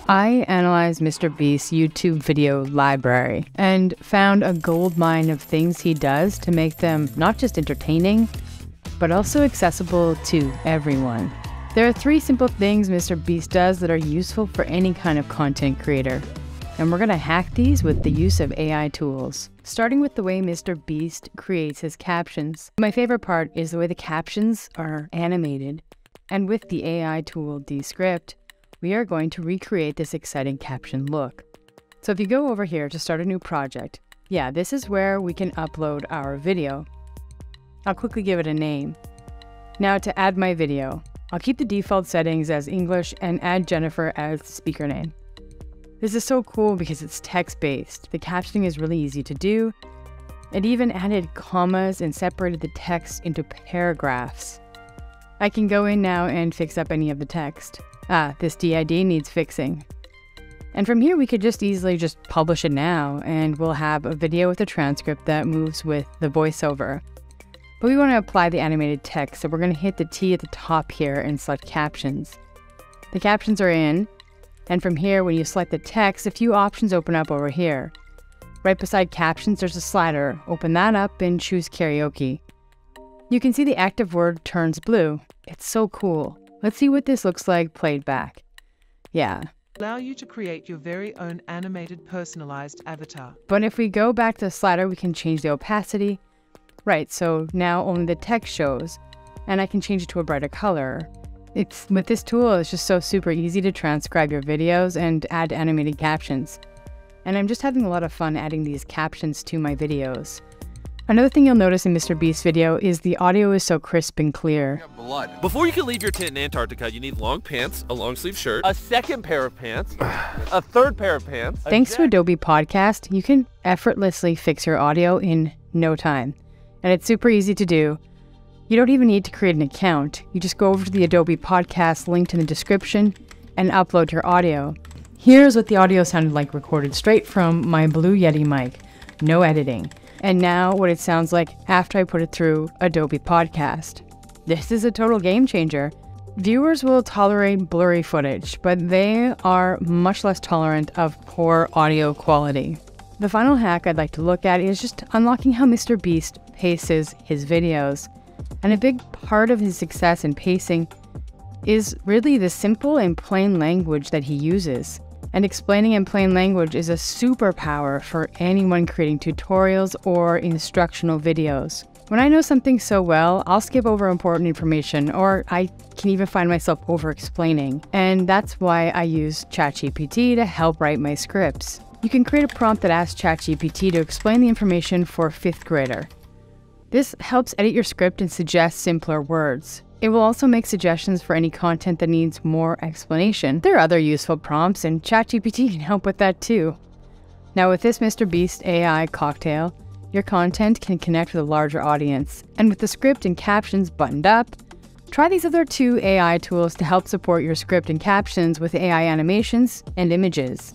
I analyzed Mr. Beast's YouTube video library and found a goldmine of things he does to make them not just entertaining, but also accessible to everyone. There are 3 simple things Mr. Beast does that are useful for any kind of content creator, and we're gonna hack these with the use of AI tools. Starting with the way Mr. Beast creates his captions. My favorite part is the way the captions are animated, and with the AI tool Descript, we are going to recreate this exciting caption look. So if you go over here to start a new project, yeah, this is where we can upload our video. I'll quickly give it a name. Now to add my video, I'll keep the default settings as English and add Jennifer as speaker name. This is so cool because it's text-based. The captioning is really easy to do. It even added commas and separated the text into paragraphs. I can go in now and fix up any of the text. This DID needs fixing. And from here we could just easily publish it now, and we'll have a video with a transcript that moves with the voiceover. But we want to apply the animated text, so we're going to hit the T at the top here and select captions. The captions are in, and from here when you select the text, a few options open up over here. Right beside captions there's a slider. Open that up and choose karaoke. You can see the active word turns blue. It's so cool. Let's see what this looks like played back. Yeah. Allow you to create your very own animated personalized avatar. But if we go back to the slider, we can change the opacity. Right, so now only the text shows, and I can change it to a brighter color. With this tool, it's just so super easy to transcribe your videos and add animated captions. And I'm just having a lot of fun adding these captions to my videos. Another thing you'll notice in Mr. Beast's video is the audio is so crisp and clear. Blood. Before you can leave your tent in Antarctica, you need long pants, a long sleeve shirt, a second pair of pants, a third pair of pants. Thanks to Adobe Podcast, you can effortlessly fix your audio in no time. And it's super easy to do. You don't even need to create an account. You just go over to the Adobe Podcast linked in the description and upload your audio. Here's what the audio sounded like recorded straight from my Blue Yeti mic. No editing. And now what it sounds like after I put it through Adobe Podcast. This is a total game changer. Viewers will tolerate blurry footage, but they are much less tolerant of poor audio quality. The final hack I'd like to look at is just unlocking how Mr. Beast paces his videos. And a big part of his success in pacing is really the simple and plain language that he uses. And explaining in plain language is a superpower for anyone creating tutorials or instructional videos. When I know something so well, I'll skip over important information, or I can even find myself over-explaining. And that's why I use ChatGPT to help write my scripts. You can create a prompt that asks ChatGPT to explain the information for a 5th grader. This helps edit your script and suggest simpler words. It will also make suggestions for any content that needs more explanation. There are other useful prompts, and ChatGPT can help with that too. Now with this Mr. Beast AI cocktail, your content can connect with a larger audience. And with the script and captions buttoned up, try these other 2 AI tools to help support your script and captions with AI animations and images.